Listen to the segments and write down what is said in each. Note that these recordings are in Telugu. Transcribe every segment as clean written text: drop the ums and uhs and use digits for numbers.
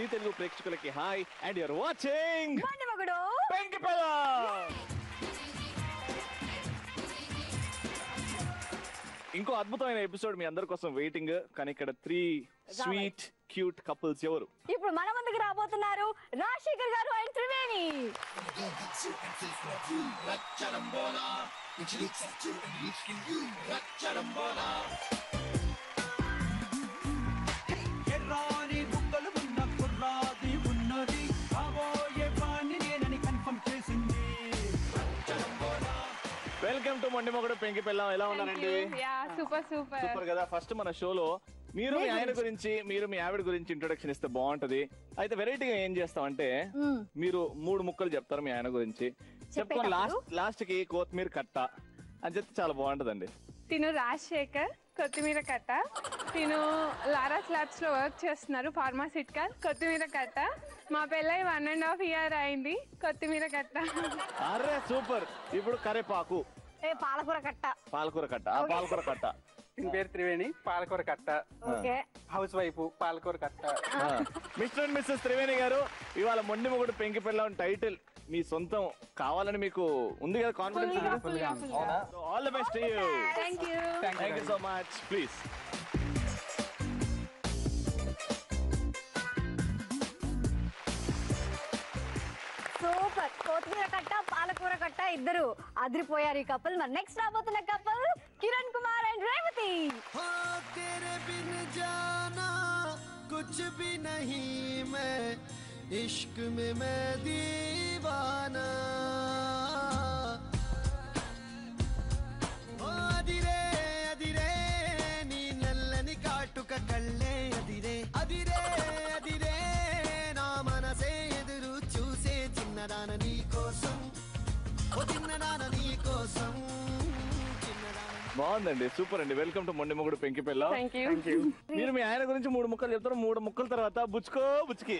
జీ తెలుగు ప్రేక్షకులకి హాయ్ అండ్ యూర్ వాచింగ్ మొగుడు పెంకిపెల్లం. ఇంకో అద్భుతమైన ఎపిసోడ్ మీ అందరి కోసం వెయిటింగ్. కానీ ఇక్కడ 3 స్వీట్ క్యూట్ కపుల్స్ ఎవరు ఇప్పుడు మన ముందుకు రాబోతున్నారు రాజశేఖర్ గారు అండ్ త్రివేణి. వెల్కమ్ టు మొండి మొగుడు పెంకిపెల్లం. ఎలా ఉన్నారండి? సూపర్ సూపర్ సూపర్ కదా. ఫస్ట్ మన షోలో మీరు మీ ఆయన గురించి మీరు మీ ఆవిడ గురించి ఇంట్రొడక్షన్ ఇస్తే బాగుంటది. అయితే వెరైటీగా ఏం చేస్తామంటే మీరు 3 ముక్కలు చెప్తారు మీ ఆయన గురించి. చెప్పుకొని లాస్ట్ కి కొత్తిమీర కట్ట అని చెప్తే చాలా బాగుంటదండి. తిను రాజశేఖర్ కొత్తిమీర కట్ట. తిను లారాస్ ల్యాబ్స్ లో వర్క్ చేస్తున్నారు, ఫార్మాసిటికల్. కొత్తిమీర కట్ట. మా పెళ్ళై 1.5 years అయింది. కొత్తిమీర కట్ట. అరే సూపర్. ఇప్పుడు కరేపాకు పాలకూర కట్ట. పాలకూర కట్ట. పాలకూర కట్ట. దీని పేరు త్రివేణి. పాలకూర కట్ట. House wife. పాలకూర కట్ట. మిస్టర్ అండ్ మిస్సెస్ త్రివేణి గారు, ఇవాళ మొండి మొగుడు పెంకిపెల్లం టైటిల్ మీ సొంతం కావాలని మీకు ఉంది కదా confidence? All the best to you. Thank you so much. Please. Super. కొత్తిమీర కట్ట పాలకూర కట్ట ఇద్దరు అదిరిపోయారు ఈ కపుల్. మరి నెక్స్ట్ రాబోతున్న కపుల్ కిరణ్ కుమార్ అండ్ రేవతి. तेरे बिन जाना कुछ भी नहीं मैं इश्क में मैं दीवाना అదిరే అదిరే నీ నల్లని కాటుక కళ్ళే అదిరే అదిరే అదిరే నా మనసే ఎదురు చూసే చిన్నదాన నీ కోసం ఓ చిన్నదాన నీ కోసం. బాగుందండి. సూపర్ అండి. వెల్కమ్ టు మొండి మొగుడు పెంకిపెల్లం. Thank you. మీరు మీ ఆయన గురించి 3 ముక్కలు చెప్తారు. 3 ముక్కల తర్వాత బుచ్చుకో బుచ్చుకి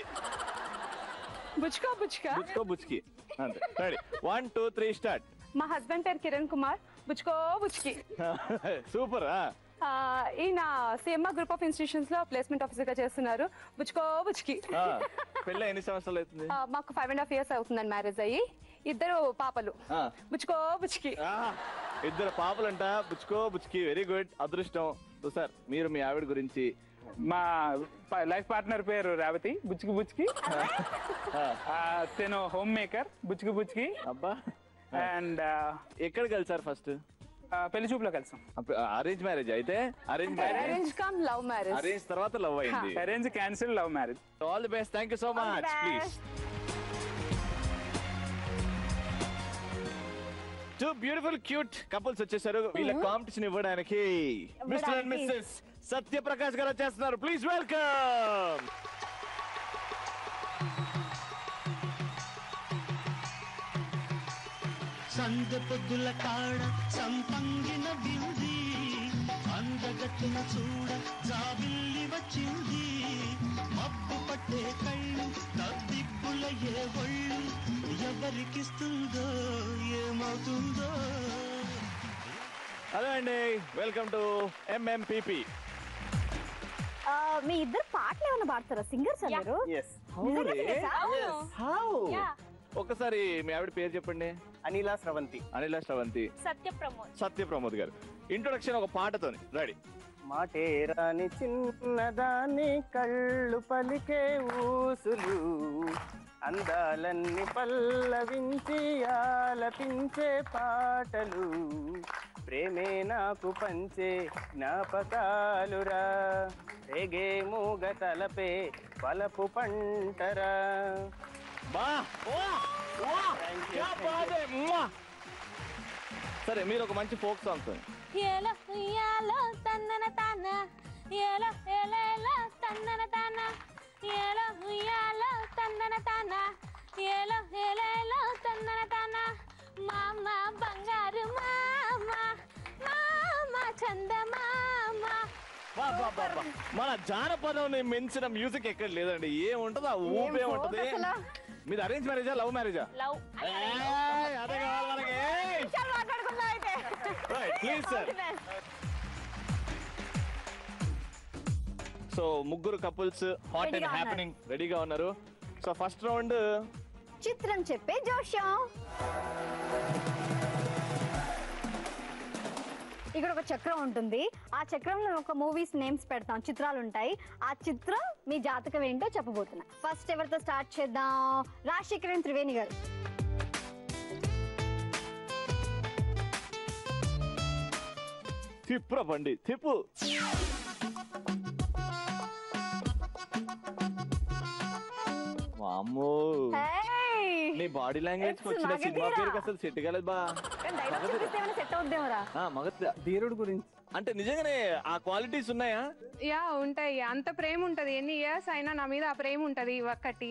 బుచ్చుకో బుచ్చుకా. బుచ్చుకో బుచ్చుకి అంతే. Ready 1 2 3 start. మా హస్బెండ్ పేరు కిరణ్ కుమార్. బుచ్చుకో బుచ్చుకి. సూపర్. ఈయన సిఎంఆర్ గ్రూప్ ఆఫ్ ఇన్స్టిట్యూషన్స్ లో ప్లేస్మెంట్ ఆఫీసర్ గా చేస్తున్నారు. బుచ్చుకో బుచ్చుకి. పెళ్ళి ఎన్ని సంవత్సరాలు అవుతుంది? మాకు 5.5 years అవుతుందండి మ్యారేజ్ అయ్యి. 2 పాపలు. బుచ్చుకో బుచ్చుకి. 2 పాపలంట. బుచ్చుకో బుచ్చుకి. Very good. అదృష్టం. సార్ మీరు మీ ఆవిడ గురించి? మా లైఫ్ పార్ట్నర్ పేరు రేవతి. బుచ్చికి బుచ్చికి. తను హోమ్ మేకర్. బుచ్చికి బుచ్చికి. అబ్బా. అండ్ ఎక్కడ కలిసారు ఫస్ట్? పెళ్లి చూపులో కలిసాం. అరేంజ్ మ్యారేజ్ అయితే? Arrange come love marriage. Arrange తర్వాత లవ్ అయింది. Arrange cancel, love marriage. All the best. Thank you so much. Please. 2 beautiful cute couples వచ్చేసారు. వీళ్ళ కాంపిటీషన్ ఇవ్వడానికి మిస్టర్ అండ్ మిస్సెస్ సత్యప్రకాష్ గారు వచ్చేస్తున్నారు. Please welcome. సంద పొద్దుల కాడ సంపంగిన బింది అందగట్టున చూడ జాబిల్లి వచ్చింది మబ్బు పట్టే కళ్ళు తద్దిబ్బుల ఏ ఒళ్ళు ఎవరికిస్తుందో ఏమవుతుందో. హలో అండి. Welcome to ఎంఎంపీపీ. మీ ఇద్దరు పాటలు ఏమైనా పాడతారా? సింగర్స్ అందరు? ఒకసారి మీ ఆవిడ పేరు చెప్పండి. అనిలా స్రవంతి. అనిలా శ్రవంతి. సత్య ప్రమోద్ గారు. ఇంట్రొడక్షన్ ఒక పాటతోని. రెడీ. మాటేరాని చిన్నదాని కళ్ళు పలికే ఊసులు అందాలన్నీ పల్లవించి ఆలపించే పాటలు ప్రేమే నాకు పంచే జ్ఞాపకాలురా రేగే మూగ తలపే పలపు పంటరా. సరే మీరు ఒక మంచి ఫోక్ సాంగ్ తో. తన్నన తాన ఏలో ఏలో తన్నన తాన ఏలో ఉయ్యాలో తన్నన తాన ఏలో ఏలో తన్నన తాన మామ బంగారు మామ మామ చందమామ. మన జానపదం మించిన మ్యూజిక్ ఎక్కడ లేదండి. ఏముంటది ఆ ఊపే ఉంటది. మీది అరేంజ్ మ్యారేజా లవ్ మ్యారేజా? లవ్. అదే కావాలి మనకి. Please sir. సో ముగ్గురు కపుల్స్ హాట్ అండ్ రెడీగా హ్యాపెనింగ్ రెడీగా ఉన్నారు. సో ఫస్ట్ రౌండ్ చిత్రం చెప్పే జోష్యం. ఇక్కడ ఒక చక్రం ఉంటుంది. ఆ చక్రంలో ఒక మూవీస్ నేమ్స్ పెడతాం, చిత్రాలు ఉంటాయి. ఆ చిత్రం మీ జాతకం ఏంటో చెప్పబోతున్నా. ఫస్ట్ ఎవరితో స్టార్ట్ చేద్దాం? రాజశేఖరన్ త్రివేణి గారు. తిప్పురా బండి తిప్పు. వామ్మో, నీ బాడీ లాంగ్వేజ్ వచ్చిన సినిమా పేరుకి అసలు సెట్ కాలేదు బా. సెట్ అవుద్దేమరా? మగధీర ధీరుడు గురించి అంటే నిజంగానే ఆ క్వాలిటీస్ ఉన్నాయా? యా ఉంటాయి. అంత ప్రేమ ఉంటది. ఎన్ని ఇయర్స్ అయినా నా మీద ఆ ప్రేమ ఉంటది. ఒక్కటి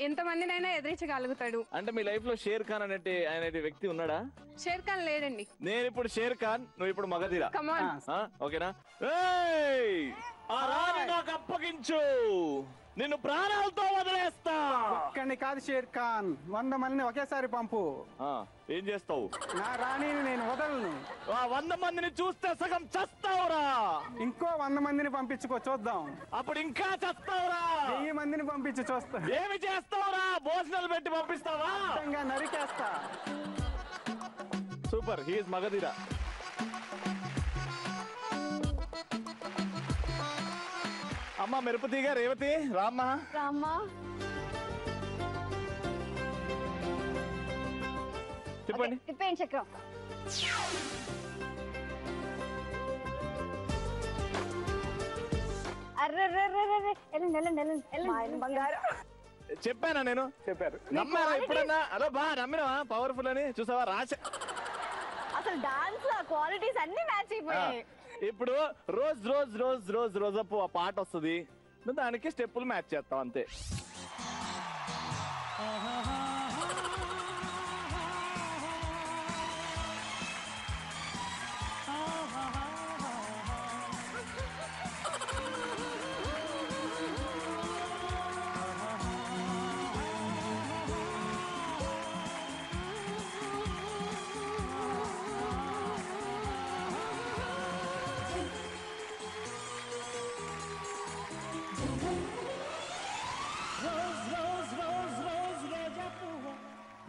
ఎంత మందినైనా ఎదిరించగలుగుతాడు. అంటే మీ లైఫ్ లో షేర్ ఖాన్ అనే వ్యక్తి ఉన్నాడా? షేర్ ఖాన్ లేడండి. నేను ఇప్పుడు షేర్ ఖాన్, నువ్వు ఇప్పుడు మగధీర. కమాన్. ఓకేనా? ఆ రాణి నాకు అప్పగించు, నిన్ను ప్రాణాలతో వదిలేస్తా. ఒక్కడిని కాదు షేర్ ఖాన్, 100 మందిని ఒకేసారి పంపు. ఏం చేస్తావు? నా రాణిని నేను వదలను. 100 మందిని చూస్తే సగం చస్తావురా. ఇంకో 100 మందిని పంపించుకో చూద్దాం. అప్పుడు ఇంకా చస్తావురా. 1000 మందిని పంపించి చూస్తా. ఏమి చేస్తావురా? భోజనాలు పెట్టి పంపిస్తావా? నరికేస్తా. Super, he's Magadheera. అమ్మ మెరుపతిగా రేవతి రామ్మా. చెప్పండి. తిప్పేయండి చక్రం. బంగారు. చెప్పానా నేను? చెప్పారు. నమ్మారా ఎప్పుడన్నా? అదో బా నమ్మినవా పవర్ఫుల్ అని? చూసావా రాశ. అసలు డాన్స్ క్వాలిటీస్ అన్ని మ్యాచ్ అయిపోయాయి. ఇప్పుడు రోజ్ రోజ్ రోజ్ రోజ్ రోజపు ఆ పాట వస్తుంది, నువ్వు దానికి స్టెప్పులు మ్యాచ్ చేస్తావు అంతే.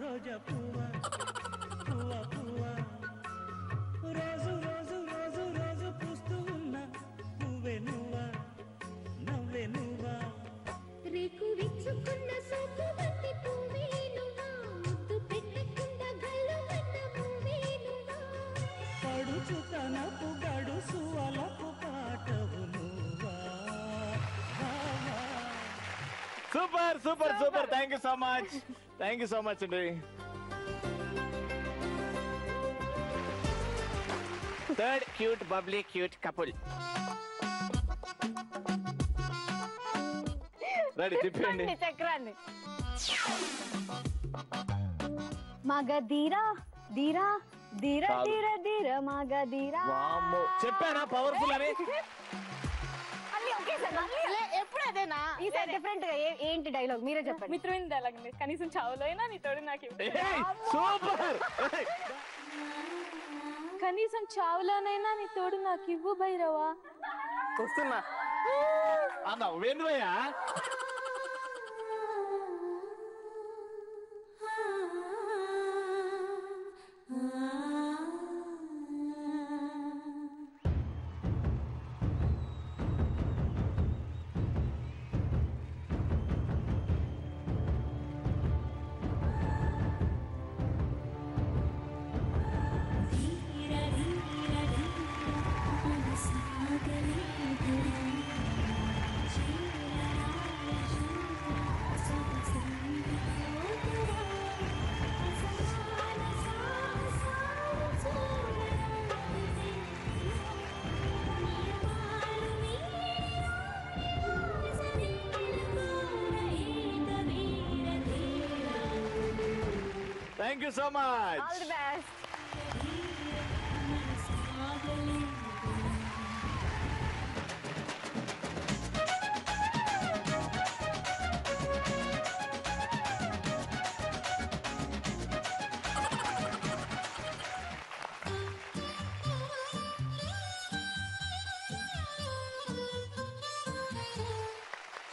రోజా పువ్వ పువ్వ పువ్వ రోజు రోజు రోజు రోజు పూస్తూ ఉన్నా నువ్వే నువ్వా నవ్వే నువ్వా రేకు విచ్చుకున్న సోపు బంతి పువ్వే నువ్వా ముద్దు పెట్టకుండా గల్లు వన్న పువ్వే నువ్వా పడుచు తనపు గడుసు అలపు పాటవు నువ్వా. Super super super. Thank you so much. Thank you so much అండి. Third cute bubbly cute couple. Ready? తిప్పండి చక్రాన్ని. మగధీరా ధీరా ధీర ధీర ధీర మగధీరా. వామ్మో, చెప్పానా పవర్ఫుల్ అని? ఎప్పుడు అదేనా? ఈసారి డిఫరెంట్ గా ఏంటి డైలాగ్ మీరే చెప్పండి. మిత్రమైన డైలాగ్ కనీసం చావులో అయినా నీ తోడు నాకు సూపర్. కనీసం చావులోనైనా నీ తోడు నాకు ఇవ్వు భైరవా. వస్తున్నా అన్నా వేంద్రయ్యా. ధీర ధీర ధీర మనసాగలే ధీర చీరరాయ చీర సొగసంగి పోతురా సమాన సాహసాలు చూడరానిదే నియమాలు మీరి సరీల కోర ఏక వీర ధీర. Thank you so much. All the best.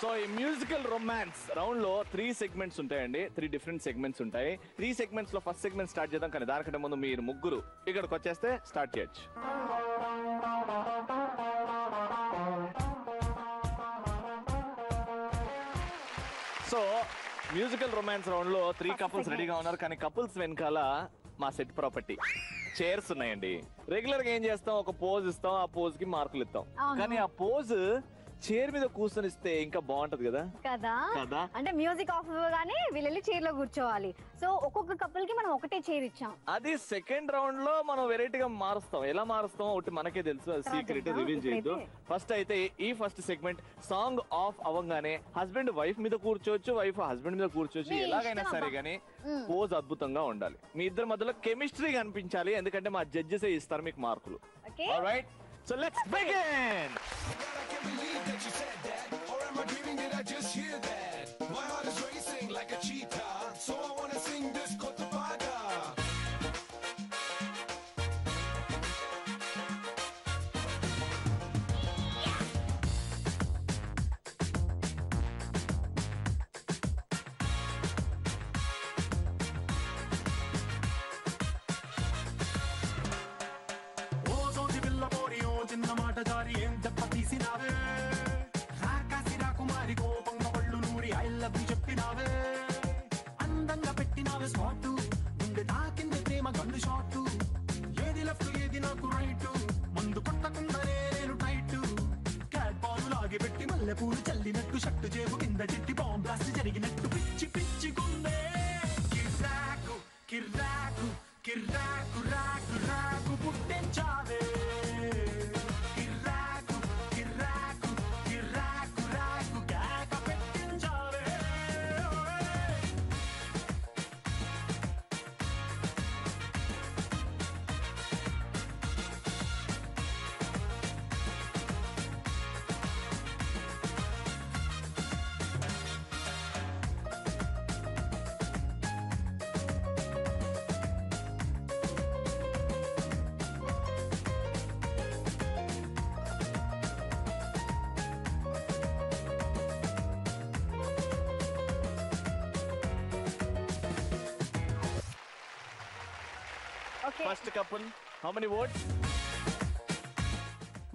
So ఈ మ్యూజికల్ రొమాన్స్ రౌండ్ లో 3 సెగ్మెంట్స్ ఉంటాయండి. 3 డిఫరెంట్ సెగ్మెంట్స్ ఉంటాయి. 3 సెగ్మెంట్స్ లో ఫస్ట్ సెగ్మెంట్ స్టార్ట్ చేద్దాం, కానీ దానికంటే ముందు మీరు ముగ్గురు ఇక్కడికి వచ్చేస్తే స్టార్ట్ చేయొచ్చు. సో మ్యూజికల్ రొమాన్స్ రౌండ్ లో 3 కపుల్స్ రెడీగా ఉన్నారు, కానీ కపుల్స్ వెనకాల మా సెట్ ప్రాపర్టీ చైర్స్ ఉన్నాయండి. రెగ్యులర్ గా ఏం చేస్తాం, ఒక పోజ్ ఇస్తాం, ఆ పోజ్ కి మార్కులు ఇస్తాం. కానీ ఆ పోజ్ చైర్ మీద కూర్చొని ఇస్తే ఇంకా బాగుంటది కదా కదా. అంటే మ్యూజిక్ ఆఫ్ గానీ వీళ్ళు వెళ్ళి చైర్ లో కూర్చోవాలి. సో ఒక్కొక్క కపుల్ కి మనం ఒకటే చైర్ ఇచ్చాం. అది సెకండ్ రౌండ్ లో మనం వెరైటీగా మారుస్తాం. ఎలా మారుస్తాం ఒకటి మనకే తెలుసు, అది సీక్రెట్, రివీల్ చేయొద్దు. ఫస్ట్ అయితే ఈ ఫస్ట్ సెగ్మెంట్ సాంగ్ ఆఫ్ అవ్వగానే హస్బెండ్ వైఫ్ మీద కూర్చోవచ్చు, వైఫ్ హస్బెండ్ మీద కూర్చోవచ్చు, ఎలాగైనా సరే గానీ పోజ్ అద్భుతంగా ఉండాలి. మీ ఇద్దరి మధ్యలో కెమిస్ట్రీ కనిపించాలి, ఎందుకంటే మా జడ్జెస్ ఇస్తారు మీకు మార్కులు. Alright, so let's begin. That you said that, or am I dreaming? Did I just hear that? My heart is racing like a cheetah, so I wanna sing this Kotabaga. Oh, so the villa body on chinna mata jari em tappa తీసినావే. కోపంగా పళ్ళు నూరి ఐ లవ్ యు చెప్పినావే. అందంగా పెట్టినావే స్పాట్, గుండె తాకింది ప్రేమ గన్ను షాట్. ఏది లెఫ్ట్ ఏది నాకు రైట్, మందు కొట్టకుండానే నేను టైట్. క్యాట్ బాల్ లాగి పెట్టి మల్లె పూలు చల్లినట్టు, షట్టు జేబు కింద చిట్టి బాంబ్ బ్లాస్ట్ జరిగినట్టు పిచ్చి పిచ్చి గుండె. కిర్రాకు కిర్రాకు కిర్రాకు రాకు రాకు పుట్టించావే. First couple, how many votes?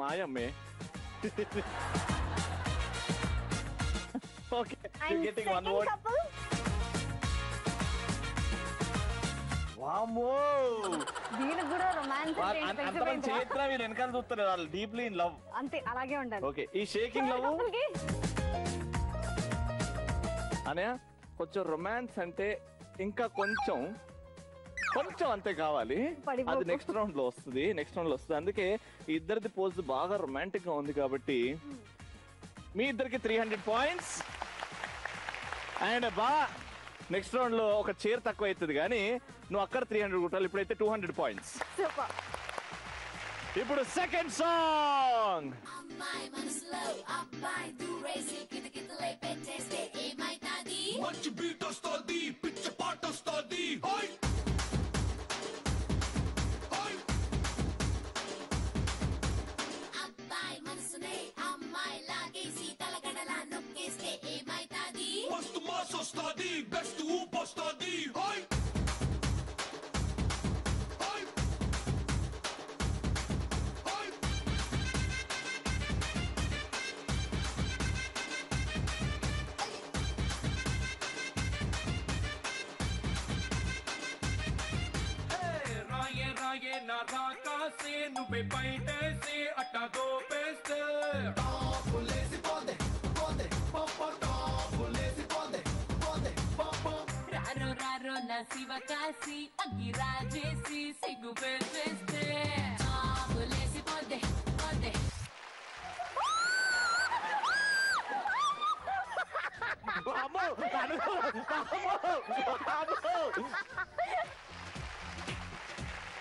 Mayame. Okay, you're getting one vote. Couple? Wamo! దీనికి కూడా రొమాన్స్ అంతరం చైత్ర వీళ్ళు వెనకాల చూస్తారు, వాళ్ళు డీప్లీ ఇన్ లవ్. అంతే, అలాగే ఉండాలి. ఓకే, ఈ షేకింగ్ లవ్ అనయా కొంచెం రొమాన్స్ అంటే ఇంకా కొంచెం అంతే కావాలి. అది నెక్స్ట్ రౌండ్ లో వస్తుంది. అందుకే ఈ ఇద్దరిది పోజ్ బాగా రొమాంటిక్ గా ఉంది కాబట్టి మీ ఇద్దరికి 300 పాయింట్స్. అండ్ నెక్స్ట్ రౌండ్ లో ఒక చైర్ తక్కువ అవుతుంది, కానీ నువ్వు అక్కడ 300 కొట్టాలి. ఇప్పుడైతే 200 పాయింట్స్. ఇప్పుడు సెకండ్ సాంగ్. మంచి బీట్ వస్తుంది, పిచ్చ పాట వస్తుంది. Best ఊపు వస్తుంది. రాయే నా రాకాసే నువ్వే బయటేసి అట్టా దోపేస్తే టాపులేసి పోదే పోదే పాప టాపులేసి పోదే పోదే పాప. రారో నా శివకాశి అగ్గిరాజేసి సిగ్గు పెట్టేస్తే టాపులేసి పోదే పోదే.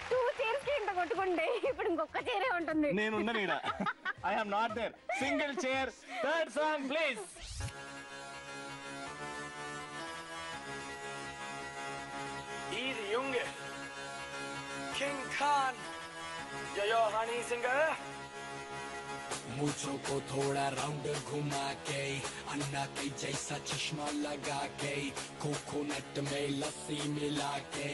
టూ చైర్స్ కి ఇంత కొట్టుకుంటే ఇప్పుడు ఇంకొక చైరే ఉంటుంది. నేనున్నాను ఈడ. I am not there. Single chair. Third song, please. Iri Junge, King Khan, Jojo Honey Singer. मूछों को थोड़ा राउंड घुमा के अन्ना के जैसा चश्मा लगा के कोकोनट में लस्सी मिला के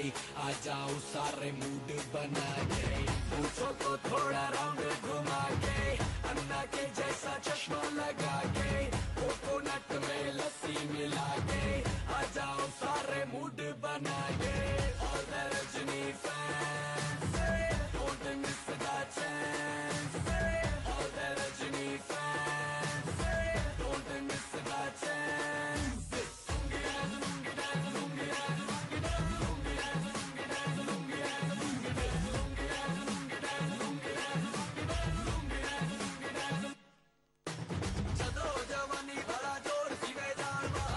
आ जाओ सारे मूड बना के मूछों को थोड़ा राउंड घुमा के अन्ना के जैसा चश्मा लगा के कोकोनट में लस्सी मिला के आ जाओ सारे मूड बना के all the Rajini fans don't miss the chance all the Rajini fans don't miss the chance चलो जवानी बड़ा जोर सी बेजारवा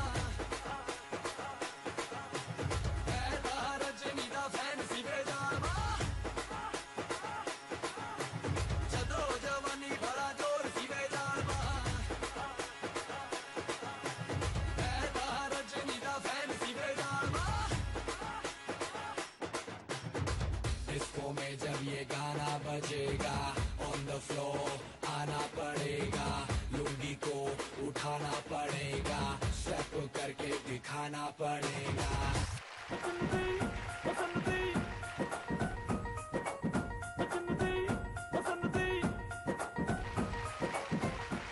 रजनी दा फैन सी बेजारवा चलो जवानी बड़ा जोर सी बेजारवा रजनी दा फैन सी बेजारवा डिस्को में जब ये गाना बजेगा ऑन द फ्लोर आना पड़ेगा लुंगी को उठाना पड़ेगा स्टेप करके दिखाना पड़ेगा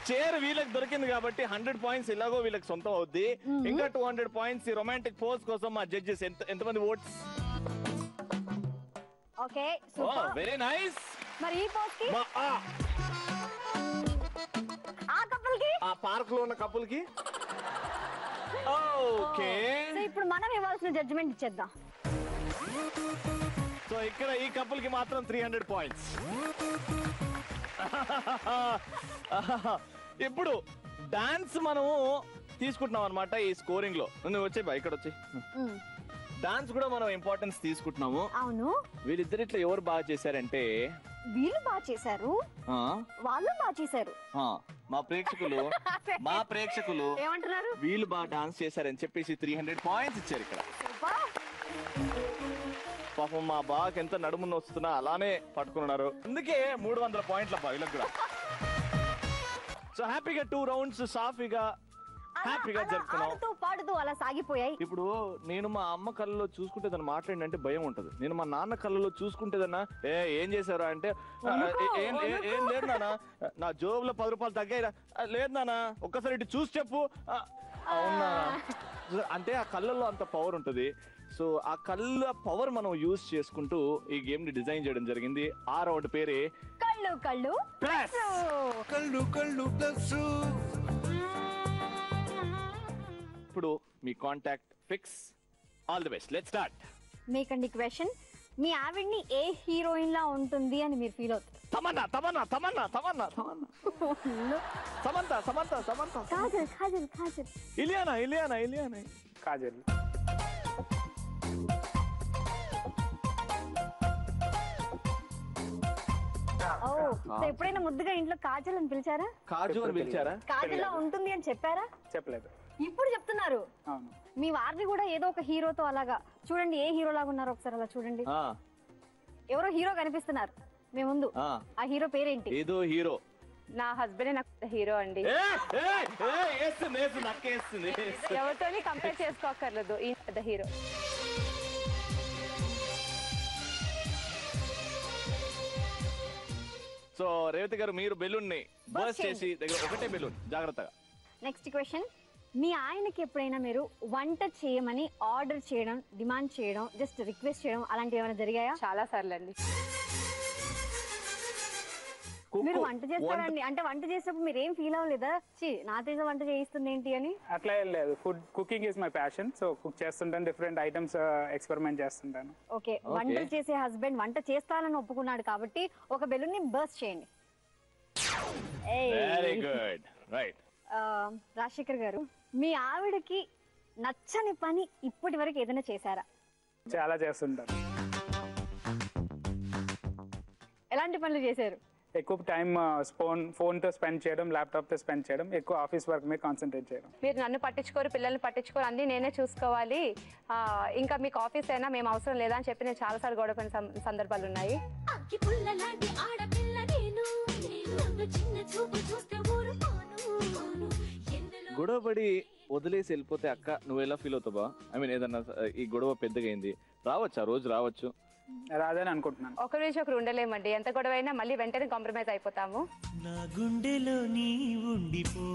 చైర్ వీళ్ళకి దొరికింది కాబట్టి 100 పాయింట్స్ ఇలాగో వీళ్ళకి సొంతం అవుద్ది. ఇంకా 200 పాయింట్స్ ఈ రొమాంటిక్ పోజ్ కోసం మా జడ్జెస్ ఎంతమంది votes? Okay super very nice. మరి ఈ పోజ్ కి ఆ కపుల్ కి ఆ పార్క్ లో ఉన్న కపుల్ కి ఓకే. సో ఇప్పుడు మనం ఇవ్వాల్సిన జడ్జిమెంట్ ఇచ్చేద్దాం. సో ఇక్కడ ఈ కపుల్ కి మాత్రం 300 పాయింట్స్. ఇప్పుడు డాన్స్ మనము తీసుకుంటున్నాం అనమాట ఈ స్కోరింగ్ లో. నువ్వు వచ్చే బా ఇక్కడ వచ్చి డాన్స్ కూడా మనం ఇంపార్టెన్స్ తీసుకుంటున్నాము. అవును వీళ్ళిద్దరిట్లో ఎవరు బాగా చేశారంటే వీళ్ళు బాగా చేశారు వాళ్ళు బాగా చేశారు. మా ప్రేక్షకులు ఏమంటున్నారు? వీళ్ళు బాగా డాన్స్ చేశారని చెప్పేసి 300 పాయింట్స్ ఇచ్చారు ఇక్కడ. పాపం మా బాగా ఎంత నడుమున్న వస్తున్నా అలానే పట్టుకున్నారు. అందుకే 300 పాయింట్ల వీళ్ళకి కూడా. సో హ్యాపీగా 2 రౌండ్స్ సాఫీగా హ్యాపీగా జరుపుకున్నాం. పాడుతూ అలా సాగిపోయాయి. ఇప్పుడు నేను మా అమ్మ కళ్ళలో చూసుకుంటే తను మాట్లాడినంటే భయం ఉంటది. నేను మా నాన్న కళ్ళలో చూసుకుంటేదన్నా ఏం చేశారా అంటే ఏం లేదు నాన్న నా జోబులో 10 రూపాయలు తగ్గాయిరా. లేదు నాన్న ఒక్కసారి ఇటు చూసి చెప్పు. అవునా అంటే ఆ కళ్ళల్లో అంత పవర్ ఉంటది. సో ఆ కళ్ళ పవర్ మనం యూజ్ చేసుకుంటూ ఈ గేమ్ ని డిజైన్ చేయడం జరిగింది. ఆ రౌండ్ పేరే కళ్ళు కళ్ళు ప్లస్. కళ్ళు కళ్ళు ప్లస్. ఇప్పుడు మీ contact fix. All the best. Let's start. మీకండి క్వశ్చన్, మీ ఆవిడ్ని ఏ హీరోయిన్ లా ఉంటుంది అని మీరు ఫీల్ అవుతారు? తమన్నా తమన్నా తమన్నా తమన్నా తమన్నా సమంత సమంత సమంత కాజల్ కాజల్ కాజల్ ఇలియానా ఇలియానా ఇలియానా కాజల్. ఓ సో ఎప్పుడైనా ముద్దుగా ఇంట్లో కాజల్ అని పిలిచారా? కాజు అని పిలిచారా? కాజల్ లా ఉంటుంది అని చెప్పారా? చెప్పలేదు. ఇప్పుడు చెప్తున్నారు. అవును. మీ వారిని కూడా ఏదో ఒక హీరోతో అలాగా చూడండి. ఏ హీరో లాగా ఉన్నారు ఒకసారి అలా చూడండి. ఎవరో హీరో కనిపిస్తున్నారు మీ ముందు. ఆ హీరో పేరేంటి? ఏదో హీరో. నా హస్బెండ్ నాకు హీరో అండి. ఎవరితోని కంపేర్ చేసుకోకర్లేదు. ఈ పెద్ద హీరో. సో రేవతి గారు మీరు బెలూన్ ని బర్స్ట్ చేసి దగ్గర ఒకటే బెలూన్ జాగ్రత్తగా. నెక్స్ట్ క్వశ్చన్, మీ ఆయనకి ఎప్పుడైనా మీరు వంట చేయమని ఆర్డర్ చేయడం, డిమాండ్ చేయడం, జస్ట్ రిక్వెస్ట్ చేయడం అలాంటివి ఏమైనా జరిగాయా? చాలా సార్లు అండి. మీరు వంట చేస్తారండి అంటే వంట చేసినప్పుడు మీరు ఏం ఫీల్ అవ్వలేదా? నాతో వంట చేయిస్తుంది ఏంటి అని? అట్లా ఏం లేదు. Cooking is my passion. So cook చేస్తుంటాను, డిఫరెంట్ ఐటమ్స్ ఎక్స్పెరిమెంట్ చేస్తుంటాను. ఓకే, వంట చేసే హస్బెండ్ వంట చేస్తానని ఒప్పుకున్నాడు కాబట్టి ఒక బెలూన్ ని బర్స్ట్ చేయండి. Very good. రైట్. రాజశేఖర్ గారు, మీ ఆవిడకి నచ్చని పని ఇప్పటి వరకు ఏదైనా చేశారా? చాలా చేస్తుంటాను. ఎలాంటి పనులు చేశారు? ఎక్కువ టైం ఫోన్ తో స్పెండ్ చేయడం, ల్యాప్టాప్ తో స్పెండ్ చేయడం, ఎక్కువ ఆఫీస్ వర్క్ మీద కాన్సన్ట్రేట్ చేయడం. మీరు నన్ను పట్టించుకోరు, పిల్లల్ని పట్టించుకోరు, అన్ని నేనే చూసుకోవాలి, ఇంకా మీకు ఆఫీస్ అయినా మేము అవసరం లేదా అని చెప్పి నేను చాలాసార్లు గొడవ పడిన సందర్భాలు ఉన్నాయి. అగ్గి పుల్ల లాంటి ఆడపిల్ల నేను నన్ను చిన్న చూపు చూస్తే ఊరుకోను గొడవపడి వదిలేసి వెళ్ళిపోతే అక్క నువ్వు ఎలా ఫీల్ అవుతావా? ఐ మీన్ ఏదన్నా ఈ గొడవ పెద్దగా అయింది, రావచ్చు ఆ రోజు రావచ్చు, రాదని అనుకుంటున్నాను. ఒకరి నుంచి ఒకరు ఉండలేమండి, ఎంత గొడవ అయినా మళ్ళీ వెంటనే కాంప్రమైజ్ అయిపోతాము. నా గుండెలో నీ ఉండిపో,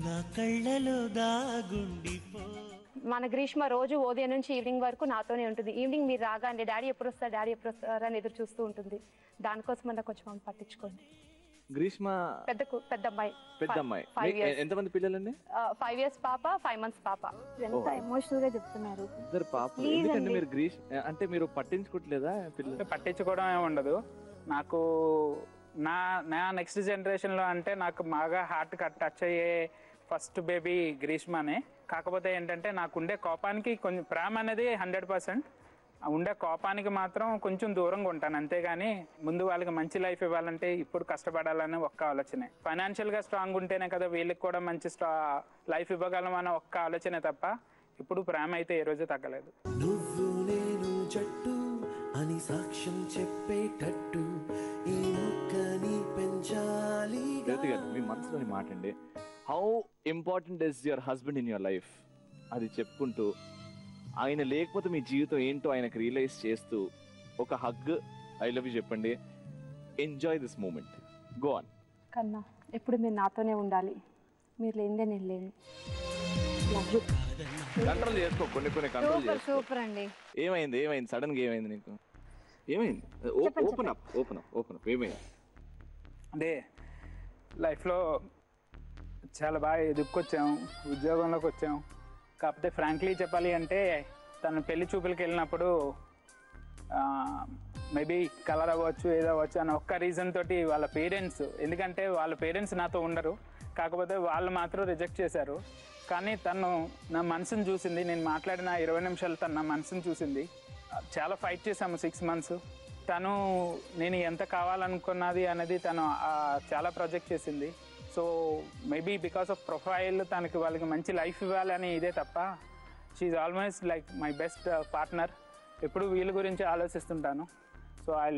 నా కళ్ళలో దాగుండిపో. మన గ్రీష్మ రోజు ఉదయం నుంచి ఈవినింగ్ వరకు నాతోనే ఉంటుంది. ఈవినింగ్ మీరు రాగానే డాడీ ఎప్పుడు వస్తారు అని ఎదురు చూస్తూ ఉంటుంది. దానికోసం అన్న కొంచెం పట్టించుకోండి. గ్రీష్మ పెద్ద అమ్మాయి. ఎంతమంది పిల్లలండి? 5 years పాప, 5 months పాప. ఎంత ఎమోషనల్ గా చెప్తున్నారు. ఇద్దరు పాప. ఎందుకంటే మీరు అంటే మీరు పట్టించుకోవట్లేదా పిల్లలు? పట్టించుకోవడం ఏమి ఉండదు. నాకు నా నెక్స్ట్ జనరేషన్ లో అంటే నాకు బాగా హార్ట్ టచ్ అయ్యే ఫస్ట్ బేబీ గ్రీష్మనే. కాకపోతే ఏంటంటే నాకుండే కోపానికి కొంచెం ప్రేమ అనేది 100%, ఉండే కోపానికి మాత్రం కొంచెం దూరంగా ఉంటాను. అంతేగాని ముందు వాళ్ళకి మంచి లైఫ్ ఇవ్వాలంటే ఇప్పుడు కష్టపడాలని ఒక్క ఆలోచనే. ఫైనాన్షియల్ గా స్ట్రాంగ్ ఉంటేనే కదా వీళ్ళకి కూడా మంచి లైఫ్ ఇవ్వగలం అన్న ఒక్క ఆలోచనే తప్ప ఇప్పుడు ప్రేమ అయితే ఏ రోజు తగ్గలేదు. నువ్వు నేను జట్టు అని సాక్ష్యం చెప్పేటట్టు ఈ ముక్కని పెంచాలి. మీ మనసులోని మాట అండి, how important is your husband in your life అది చెప్పుకుంటూ, ఆయన లేకపోతే మీ జీవితం ఏంటో ఆయనకు రియలైజ్ చేస్తూ ఒక హగ్, ఐ లవ్ యూ చెప్పండి. Enjoy this moment. Go on. కన్నా ఎప్పుడు మీరు నాతోనే ఉండాలి, మీరు లేనిదే నేను లేను. కంట్రోల్ చేసుకో, కొన్ని కంట్రోల్ చేసుకో. సూపర్ అండి. ఏమైంది సడన్ గా ఏమైంది నీకు? ఏమైంది? ఓపెన్ అప్ ఏమైంది? అంటే లైఫ్లో చాలా బాగా ఎదుక్కొచ్చాము, ఉద్యోగంలోకి వచ్చాము. కాకపోతే ఫ్రాంక్లీ చెప్పాలి అంటే తను పెళ్లి చూపులకి వెళ్ళినప్పుడు మేబీ కలర్ అవ్వచ్చు, ఏదో అవ్వచ్చు అని ఒక్క రీజన్ తోటి వాళ్ళ పేరెంట్స్, ఎందుకంటే వాళ్ళ పేరెంట్స్ నాతో ఉండరు, కాకపోతే వాళ్ళు మాత్రం రిజెక్ట్ చేశారు. కానీ తను నా మనసును చూసింది. నేను మాట్లాడిన 20 నిమిషాలు తను నా మనసును చూసింది. చాలా ఫైట్ చేశాము 6 months. తను నేను ఎంత కావాలనుకున్నది అనేది తను చాలా ప్రొజెక్ట్ చేసింది. So maybe because of profile తనకి వాళ్ళకి మంచి లైఫ్ ఇవ్వాలని ఇదే తప్ప she's almost like my best partner. ఎప్పుడు వీళ్ళ గురించి ఆలోచిస్తుంటాను. So I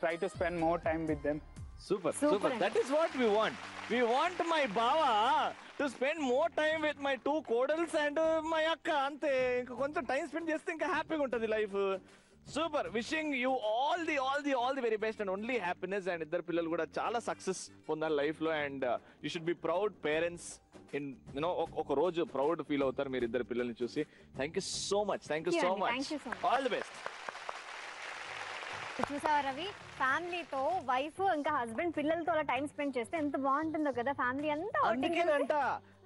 try to spend more time with them. Super. That is what we want. We want my Bava to spend more time with my 2 kodals and my akka. Ante inka konచెం టైం స్పెండ్ చేస్తే ఇంకా హ్యాపీగా ఉంటుంది life. Super. Wishing you all the very best and only happiness. And ఇద్దరు పిల్లలు కూడా చాలా సక్సెస్ పొందాలి లైఫ్ లో. And you should be proud parents. In you know ఒక రోజు ప్రౌడ్ ఫీల్ అవుతారు మీరు ఇద్దరు పిల్లల్ని చూసి. Thank you so much. All the best. చూసావా రవి, ఫ్యామిలీతో వైఫ్ ఇంకా హస్బెండ్ పిల్లలతో అలా టైం స్పెండ్ చేస్తే ఎంత బాగుంటుందో కదా. ఫ్యామిలీ అంతా అందుకేనంట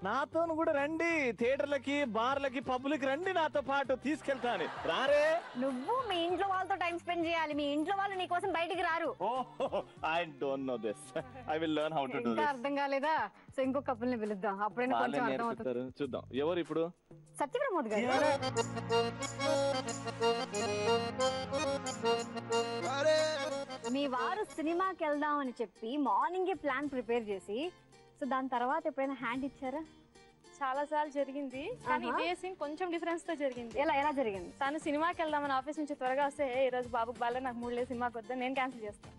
నాతో కూడా రండి, థియేటర్లకి, బార్లకి, పబ్లిక్ రండి, నాతో పాటు తీసుకెళ్తాను. రారే, నువ్వు మీ ఇంట్లో వాళ్ళతో టైం స్పెండ్ చేయాలి. మీ ఇంట్లో వాళ్ళు నీ కోసం బయటికి రారు. I don't know this. I will learn how to do this. అర్థం కాలేదా? సో ఇంకో కపుల్ ని పిలుద్దాం, అప్పుడైనా కొంచెం అర్థం అవుతుంది. చూద్దాం ఎవరు ఇప్పుడు. సత్యప్రమోద్ గారు. మీ వారు సినిమాకి వెళ్దాం అని చెప్పి మార్నింగే ప్లాన్ ప్రిపేర్ చేసి, సో దాని తర్వాత ఎప్పుడైనా హ్యాండ్ ఇచ్చారా? చాలా సార్లు జరిగింది, కానీ ఇదే సీన్ కొంచెం డిఫరెన్స్ తో జరిగింది. ఎలా జరిగింది? తను సినిమాకి వెళ్దామని ఆఫీస్ నుంచి త్వరగా వస్తే ఈ రోజు బాబుకి బాగా నాకు 3 లేదు సినిమాకి వద్దా, నేను క్యాన్సిల్ చేస్తాను.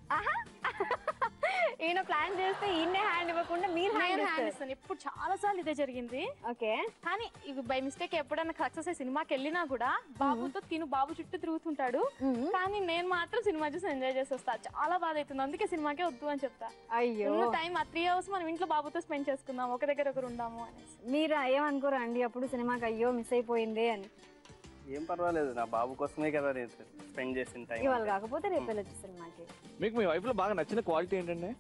ఈయన ప్లాన్ చేస్తే ఈయనే హ్యాండ్ ఇవ్వకుండా మీరు హ్యాండ్ ఇస్తాను. ఇప్పుడు చాలా సార్లు ఇదే జరిగింది. ఓకే, కానీ ఇవి బై మిస్టేక్ ఎప్పుడైనా సక్సెస్ అయ్యి సినిమాకి వెళ్ళినా కూడా బాబుతో బాబు చుట్టూ తిరుగుతుంటాడు, కానీ నేను మాత్రం సినిమా చూసి ఎంజాయ్ చేసి వస్తా. చాలా బాధ అవుతుంది, అందుకే సినిమాకే వద్దు అని చెప్తా. అయ్యో, టైం 3 hours మనం ఇంట్లో బాబుతో స్పెండ్ చేసుకుందాం, ఒక దగ్గర ఒకరు ఉందాము అనేసి. మీరు ఏమనుకోరా అండి అప్పుడు సినిమాకి అయ్యో మిస్ అయిపోయింది అని? ఏం పర్వాలేదు, నా బాబు కోసమే కదా నేను స్పెండ్ చేసిన టైం. ఇవాళ కాకపోతే రేపు వెళ్ళొచ్చు సినిమాకి. మీకు మీ వైఫ్ లో బాగా నచ్చిన క్వాలిటీ ఏంటండి?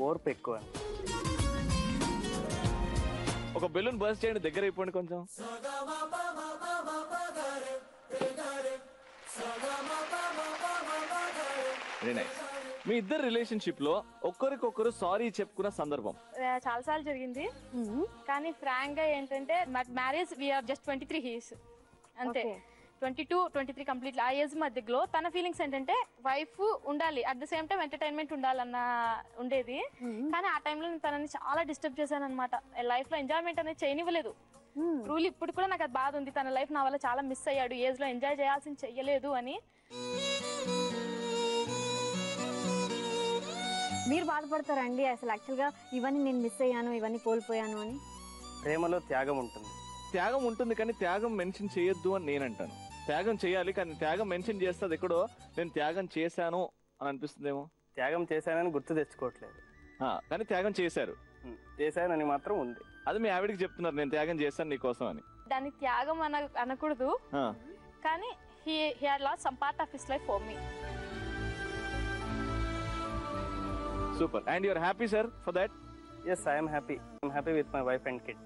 ఓర్పు ఎక్కువ. ఒక బెలూన్ బర్స్ట్ చేయండి, దగ్గర అయిపోండి కొంచెం. మీ ఇద్దరు రిలేషన్షిప్ లో ఒక్కరికొకరు సారీ చెప్పుకున్న సందర్భం చాలా సార్లు జరిగింది, కానీ ఫ్రాంక్ గా ఏంటంటే మ్యారేజ్ వీఆర్ జస్ట్ 23 years అంతే. 22, 23 కంప్లీట్ ఆ ఏజ్ మధ్యలో తన ఫీలింగ్స్ ఏంటంటే వైఫ్ ఉండాలి, at the same time entertainment ఉండాలన్న ఉండేది. కానీ ఆ టైంలో నేను తనని చాలా డిస్టర్బ్ చేశాను అనమాట. లైఫ్ లో ఎంజాయ్మెంట్ అనేది చేయనివ్వలేదు. ట్రూలీ ఇప్పుడు కూడా నాకు అది బాధ ఉంది, తన లైఫ్ నా వల్ల చాలా మిస్ అయ్యాడు, ఏజ్ లో ఎంజాయ్ చేయాల్సింది చెయ్యలేదు అని. మీరు బాధపడతారండి అసలు యాక్చువల్గా ఇవన్నీ నేను మిస్ అయ్యాను, ఇవన్నీ కోల్పోయాను అని? ప్రేమలో త్యాగం ఉంటుంది. త్యాగం ఉంటుంది కానీ త్యాగం మెన్షన్ చేయొద్దు అని నేను అంటాను. త్యాగం చేయాలి కానీ త్యాగం మెన్షన్ చేస్తే ఎక్కడో నేను త్యాగం చేశాను అని అనిపిస్తుందేమో. త్యాగం చేశానని గుర్తు తెచ్చుకోవట్లేదు, కానీ త్యాగం చేశారు. చేశానని మాత్రం ఉంది. అది మీ ఆవిడికి చెప్తున్నారు నేను త్యాగం చేశాను నీకోసం అని. దాన్ని త్యాగం అనకూడదు, కానీ he had lost some part of his life for me. Super. And you are happy, sir, for that? Yes, I am happy. I am happy with my wife and kid.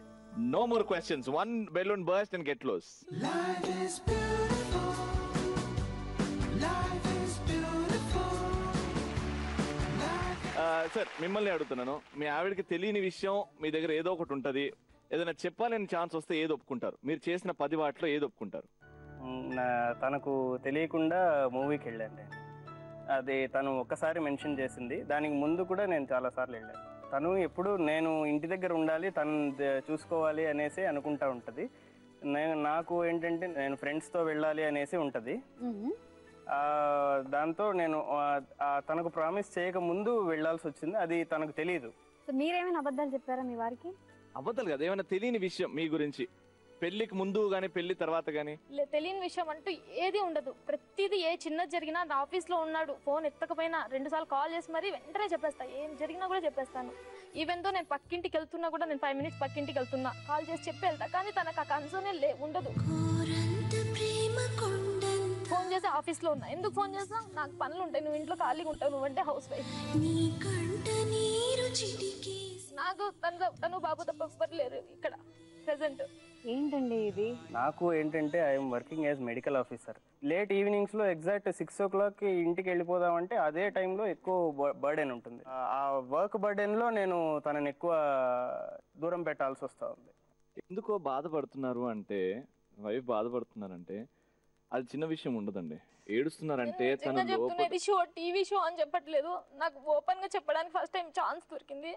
No more questions. One balloon burst and get close. Life is beautiful. Life is beautiful. Sir మిమ్మల్ని అడుగుతున్నాను, మీ ఆవిడకి తెలియని విషయం మీ దగ్గర ఏదో ఒకటి ఉంటుంది, ఏదైనా చెప్పాలని ఛాన్స్ వస్తే ఏది ఒప్పుకుంటారు? మీరు చేసిన 10 వాటిలో ఏది ఒప్పుకుంటారు? తనకు తెలియకుండా మూవీకి వెళ్ళాను. అది తను ఒక్కసారి మెన్షన్ చేసింది, దానికి ముందు కూడా నేను చాలాసార్లు వెళ్ళాను. తను ఎప్పుడు నేను ఇంటి దగ్గర ఉండాలి, తను చూసుకోవాలి అనేసి అనుకుంటా ఉంటుంది. నాకు ఏంటంటే నేను ఫ్రెండ్స్తో వెళ్ళాలి అనేసి ఉంటుంది. దాంతో నేను తనకు ప్రామిస్ చేయక ముందు వెళ్ళాల్సి వచ్చింది, అది తనకు తెలియదు. మీరేమైనా అబద్ధాలు చెప్పారా మీ వారికి? అబద్ధాలు కదా, ఏమైనా తెలియని విషయం మీ గురించి పెళ్లికి ముందు గానీ పెళ్లి తర్వాత గానీ? తెలియని విషయం అంటూ ఏది ఉండదు. ప్రతిదీ ఏ చిన్నది జరిగినా నా ఆఫీస్లో ఉన్నాడు, ఫోన్ ఎత్తకపోయినా 2 సార్లు కాల్ చేసి మరీ వెంటనే చెప్పేస్తా. ఏం జరిగినా కూడా చెప్పేస్తాను. ఈవెన్ తో నేను పక్కింటికి వెళ్తున్నా కూడా, నేను 5 మినిట్స్ పక్కింటికి వెళ్తున్నా కాల్ చేసి చెప్పి వెళ్తా. కానీ తనకు ఆ కన్సర్నే ఉండదు. ఫోన్ చేసి ఆఫీస్లో ఉన్నా, ఎందుకు ఫోన్ చేస్తా, నాకు పనులు ఉంటాయి, నువ్వు ఇంట్లో ఖాళీగా ఉంటావు, నువ్వంటే హౌస్ వైఫ్. నాకు తను బాబు తప్ప ఎవ్వరు లేరు ఇక్కడ ప్రెసెంట్. ఏంటండి ఇది? నాకు ఏంటంటే I'm working as medical officer. Late evenings లో ఎగ్జాక్ట్ 6 o'clock ఇంటికి వెళ్ళిపోదామంటే అదే టైంలో ఎక్కువ బర్డెన్ ఉంటుంది. ఆ వర్క్ బర్డెన్ లో నేను తనని ఎక్కువ దూరం పెట్టాల్సి వస్తా ఉంది. ఎందుకో బాధపడుతున్నారు అంటే, వైఫ్ బాధపడుతున్నారంటే అది చిన్న విషయం ఉండదండి. ఏడుస్తున్నారంటే తను చెప్తున్నది షో, టీవీ షో అని చెప్పట్లేదు, నాకు ఓపెన్ గా చెప్పడానికి ఫస్ట్ టైం ఛాన్స్ దొరికింది.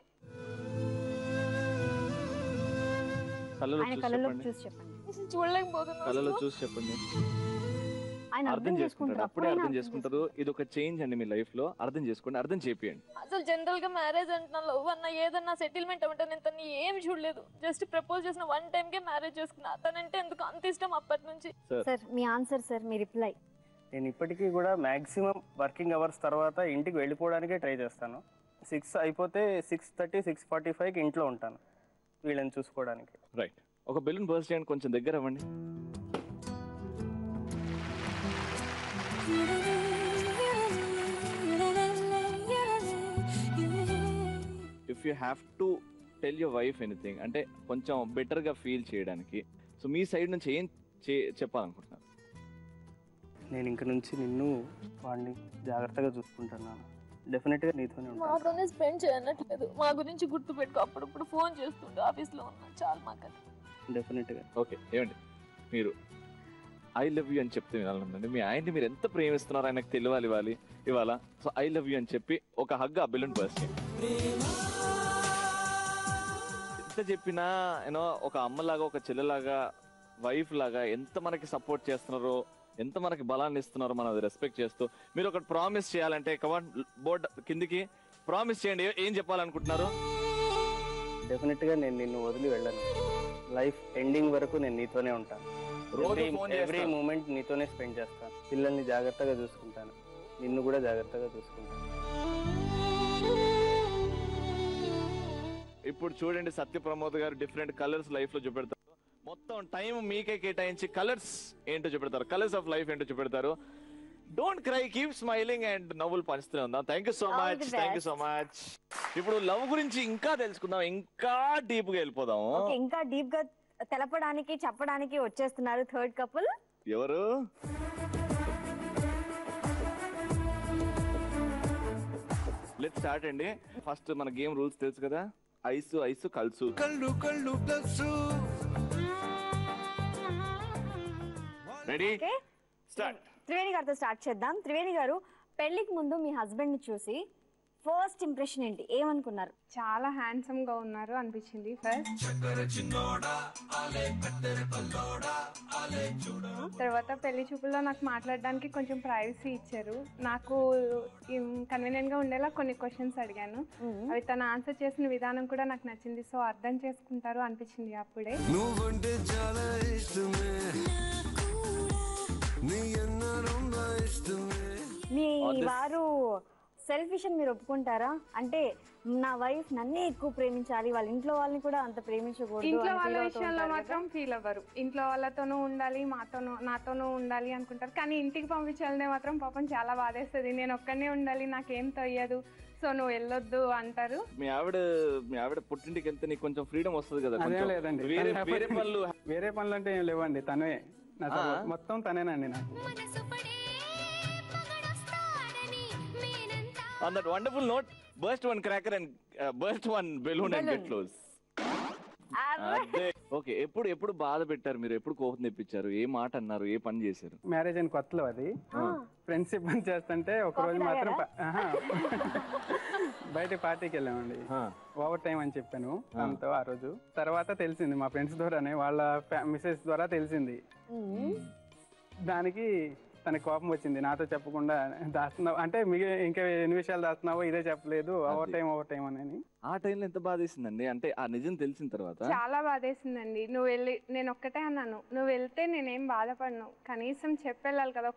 కళ్ళలో చూసి చెప్పండి. అర్థం చేసుకుంటారు, అప్పుడే అర్థం చేసుకుంటారు. ఇది ఒక చేంజ్ అండి మీ లైఫ్ లో. అర్థం చేసుకోండి, అర్థం చేపియండి. అసలు జనరల్ గా మ్యారేజ్ అంటున్నా, లవ్ అన్నా, ఏదన్నా సెటిల్మెంట్ అవ్వంటే నేను తను ఏం చూడలేదు. జస్ట్ ప్రపోజ్ చేసిన 1 time కే మ్యారేజ్ చేసుకున్నా. తనంటే ఎందుకు అంత ఇష్టం అప్పటి నుంచి. సార్ మీ ఆన్సర్, సార్ మీ రిప్లై. నేను ఇప్పటికీ కూడా మాక్సిమం వర్కింగ్ అవర్స్ తర్వాత ఇంటికి వెళ్ళిపోవడానికే ట్రై చేస్తాను. 6 అయిపోతే 6:30, 6:45కి ఇంట్లో ఉంటాను వీళ్ళని చూసుకోవడానికి. రైట్. ఒక బెలూన్ బర్స్ట్ చేయండి, కొంచెం దగ్గర అవ్వండి. If you have to tell your wife anything, అంటే కొంచెం బెటర్గా ఫీల్ చేయడానికి, సో మీ సైడ్ నుంచి ఏం చెప్పాలనుకుంటున్నారు? నేను ఇంక నుంచి నిన్ను వాడిని జాగ్రత్తగా చూసుకుంటున్నాను. డెఫినెట్గా నీతోనే ఉంటాను. మాతోనే స్పెండ్ చేయనట్లేదు. మా గురించి గుర్తు పెట్టుకో. అప్పుడప్పుడు ఫోన్ చేస్తుంటే ఆఫీస్లో ఉన్నా చాలు మాకు. డెఫినెట్గా. ఓకే, ఏమండి మీరు ఐ లవ్ యూ అని చెప్తే వినాలండి. మీ ఆయన్ని మీరు ఎంత ప్రేమిస్తున్నారో ఆయనకు తెలియాలి ఇవాళ. సో ఐ లవ్ యూ అని చెప్పి ఒక హగ్ ఆ బెలూన్ బర్స్ట్ చేయండి. ఎంత చెప్పినా యూనో ఒక అమ్మలాగా, ఒక చెల్లెలాగా, వైఫ్ లాగా ఎంత మనకి సపోర్ట్ చేస్తున్నారో, ఎంత మనకి బలాన్ని ఇస్తున్నారో మనం అది రెస్పెక్ట్ చేస్తూ, మీరు ఒకటి ప్రామిస్ చేయాలంటే కమాన్ బోర్డ్ కిందికి ప్రామిస్ చేయండి. ఏం చెప్పాలనుకుంటున్నారు? డెఫినెట్గా నేను నిన్ను వదిలి వెళ్ళను. లైఫ్ ఎండింగ్ వరకు నేను నీతోనే ఉంటాను. ఎవ్రీ మూమెంట్ నీతోనే స్పెండ్ చేస్తాను. పిల్లల్ని జాగ్రత్తగా చూసుకుంటాను, నిన్ను కూడా జాగ్రత్తగా చూసుకుంటాను. ఇప్పుడు చూడండి, సత్య ప్రమోద్ గారు డిఫరెంట్ కలర్స్ లైఫ్ లో చూపెడతారు. మొత్తం టైం మీకే కేటాయించి కలర్స్ ఏంటో చూపెడతారు, కలర్స్ ఆఫ్ లైఫ్ ఏంటో చూపెడతారు. Don't cry, keep smiling and నవ్వులు పంచుతూనే ఉందాం. Thank you so much, thank you so much. ఇప్పుడు లవ్ గురించి ఇంకా తెలుసుకుందాం, ఇంకా డీప్ గా వెళ్ళిపోదాం. ఇంకా డీప్ గా తెలపడానికి, చెప్పడానికి వచ్చేస్తున్నారు థర్డ్ కపుల్. ఎవరు? లెట్స్ స్టార్ట్ అండి. ఫస్ట్ మన గేమ్ రూల్స్ తెలుసు కదా, ఐసు ఐసు కలుసు. కళ్ళు కళ్ళు ప్లస్. Ready, start. త్రివేణి గారితో స్టార్ట్ చేద్దాం. త్రివేణి గారు, పెళ్లికి ముందు మీ హస్బెండ్ ని చూసి ఫస్ట్ ఇంప్రెషన్ ఏంటి, ఏమనుకున్నారు? చాలా హ్యాండ్సమ్ గా ఉన్నారు అనిపించింది ఫస్ట్. తర్వాత పెళ్లి చూపుల్లో నాకు మాట్లాడడానికి కొంచెం ప్రైవసీ ఇచ్చారు. నాకు కన్వీనియంట్ గా ఉండేలా కొన్ని క్వశ్చన్స్ అడిగాను. అవి తను ఆన్సర్ చేసిన విధానం కూడా నాకు నచ్చింది. సో అర్థం చేసుకుంటారు అనిపించింది అప్పుడే. నువ్వంటే చాలా ఇష్టమే, నీ అన్న ఇష్టమే. మీ వారు సెల్ఫిష్ అని మీరు ఒప్పుకుంటారా? అంటే నా వైఫ్ నన్నే ఎక్కువ ప్రేమించాలి, వాళ్ళ ఇంట్లో వాళ్ళని కూడా అంత ప్రేమించకూడదు. ఇంట్లో వాళ్ళ విషయంలో మాత్రం ఫీల్ అవ్వరు. ఇంట్లో వాళ్ళతోనూ ఉండాలి, నాతోనూ ఉండాలి అనుకుంటారు. కానీ ఇంటికి పంపించాలనే మాత్రం పాపం చాలా బాధేస్తుంది. నేను ఒక్కనే ఉండాలి, నాకేం తొయ్యదు, సో నువ్వు వెళ్ళొద్దు అంటారు. మీ ఆవిడ పుట్టింటికి వెళ్తే నీకు కొంచెం ఫ్రీడమ్ వస్తుంది కదా? అదే లేదండి, వేరే పనులు అంటే ఏం లేవండి. తనే మొత్తం తనేనండి నాకు. On that wonderful note, burst one cracker and burst one balloon and get close. Okay, ఎప్పుడు బాధ పెట్టారు మీరు? ఎప్పుడు కోపం తెప్పించారు? ఏ మాట అన్నారు? ఏ పని చేశారు? మ్యారేజ్ అయిన కొత్తలో అది ఫ్రెండ్స్ ఇబ్బంది చేస్తుంటే ఒక రోజు మాత్రం బయట పార్టీకి వెళ్ళామండి. ఓవర్ టైం అని చెప్పాను తనతో ఆ రోజు. తర్వాత తెలిసింది మా ఫ్రెండ్స్ ద్వారానే, వాళ్ళ మిసెస్ ద్వారా తెలిసింది. దానికి తనకి కోపం వచ్చింది. నాతో చెప్పకుండా దాస్తున్నావు అంటే ఇంకా ఎన్ని విషయాలు దాస్తున్నావో ఇదే చెప్పలేదు, ఓవర్ టైం అని. ఆ టైంలో ఎంత బాధేసిందండి? అంటే ఆ నిజం తెలిసిన తర్వాత చాలా బాధేసిందండి. నువ్వు వెళ్ళి, నేను ఒక్కటే అన్నాను, నువ్వు వెళ్తే నేనేం బాధపడను, కనీసం చెప్పెళ్ళాలి కదా,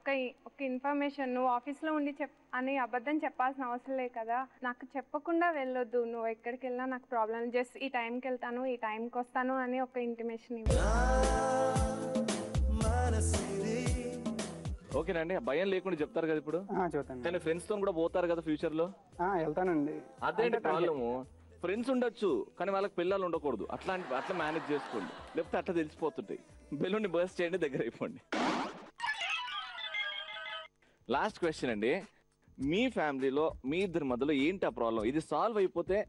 ఒక్క ఇన్ఫర్మేషన్. నువ్వు ఆఫీస్లో ఉండి అని అబద్ధం చెప్పాల్సిన అవసరం లేదు కదా, నాకు చెప్పకుండా వెళ్ళొద్దు, నువ్వు ఎక్కడికి వెళ్ళినా నాకు ప్రాబ్లం, జస్ట్ ఈ టైంకి వెళ్తాను, ఈ టైంకి వస్తాను అని ఒక ఇంటిమేషన్ ఇవ్వు. ఓకేనండి, భయం లేకుండా చెప్తారు కదా ఇప్పుడు? చెప్తాను. ఫ్రెండ్స్ తో కూడా పోతారు కదా ఫ్యూచర్ లో? వెళ్తానండి. అదేంటి ప్రాబ్లము? ఫ్రెండ్స్ ఉండొచ్చు కానీ వాళ్ళకి పిల్లలు ఉండకూడదు. అట్లా మేనేజ్ చేసుకోండి, లేకపోతే అట్లా తెలిసిపోతుంటాయి. బెలూన్ని బర్స్ట్ చేయండి, దగ్గర అయిపోండి. లాస్ట్ క్వశ్చన్ అండి, మీ ఫ్యామిలీలో మీ ఇద్దరి మధ్యలో ఏంటి ఆ ప్రాబ్లం? ఇది సాల్వ్ అయిపోతే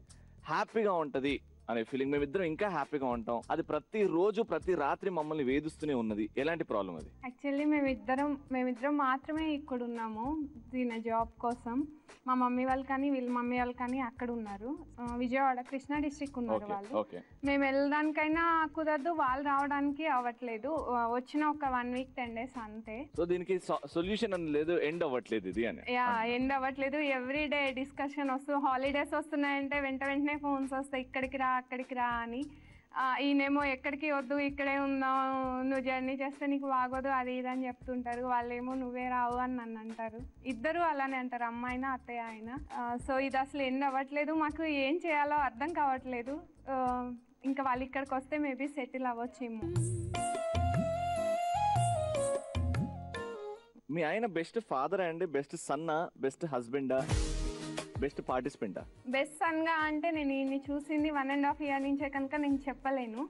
హ్యాపీగా ఉంటది అనే ఫీలింగ్, మేమిద్దరం ఇంకా హ్యాపీగా ఉంటాం, అది ప్రతి రోజు ప్రతి రాత్రి మమ్మల్ని వేధిస్తూనే ఉన్నది, ఎలాంటి ప్రాబ్లం అది? యాక్చువల్లీ మేమిద్దరం మాత్రమే ఇక్కడ ఉన్నాము దీని జాబ్ కోసం. మా మమ్మీ వాళ్ళు కానీ వీళ్ళ మమ్మీ వాళ్ళు కానీ అక్కడ ఉన్నారు, విజయవాడ కృష్ణా డిస్ట్రిక్ట్ ఉన్నారు వాళ్ళు. మేము వెళ్ళడానికైనా కుదరదు, వాళ్ళు రావడానికి అవ్వట్లేదు. వచ్చిన ఒక 1 week 10 days అంతే. సో దీనికి సొల్యూషన్ అని లేదు, ఎండ్ అవ్వట్లేదు ఇది అని? ఎండ్ అవ్వట్లేదు. ఎవ్రీ డే డిస్కషన్ వస్తూ, హాలిడేస్ వస్తున్నాయంటే వెంటనే ఫోన్స్ వస్తాయి, ఇక్కడికి రా అక్కడికి రా అని. ఈయనేమో ఎక్కడికి వద్దు, ఇక్కడే ఉందాం, నువ్వు జర్నీ చేస్తే నీకు బాగోదు, అది ఇది అని చెప్తుంటారు. వాళ్ళేమో నువ్వే రావు అని నన్ను అంటారు. ఇద్దరు అలానే అంటారు, అమ్మాయినా అత్తయ్య అయినా. సో ఇది అసలు ఎండ్ అవ్వట్లేదు, మాకు ఏం చేయాలో అర్థం కావట్లేదు. ఇంకా వాళ్ళు ఇక్కడికి వస్తే మేబీ సెటిల్ అవ్వచ్చేమో. మీ ఆయన బెస్ట్ ఫాదర్ అండి, బెస్ట్ సన్నా, బెస్ట్ హస్బెండా, బెస్ట్ పార్టిసిపెంటా? బెస్ట్ సన్గా అంటే నేను ఈయన్ని చూసింది 1.5 year నుంచే కనుక నేను చెప్పలేను.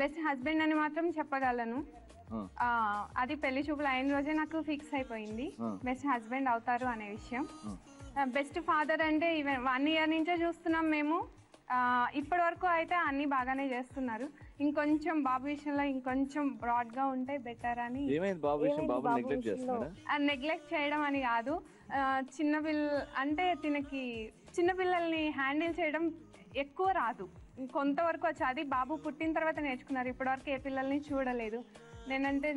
బెస్ట్ హస్బెండ్ అని మాత్రం చెప్పగలను. అది పెళ్లి చూపులు అయిన రోజే నాకు ఫిక్స్ అయిపోయింది బెస్ట్ హస్బెండ్ అవుతారు అనే విషయం. బెస్ట్ ఫాదర్ అంటే ఈవెన్ 1 year నుంచే చూస్తున్నాం మేము. ఇప్పటి వరకు అయితే అన్ని బాగానే చేస్తున్నారు. ఇంకొంచెం బాబు విషయంలో ఇంకొంచెం బ్రాడ్ గా ఉంటే బెటర్ అని. నెగ్లెక్ట్ చేయడం అని కాదు, అంటే తినకి చిన్నపిల్లల్ని హ్యాండిల్ చేయడం ఎక్కువ రాదు, కొంతవరకు వచ్చి అది బాబు పుట్టిన తర్వాత నేర్చుకున్నారు. ఇప్పటివరకు ఏ పిల్లల్ని చూడలేదు. నేనంటే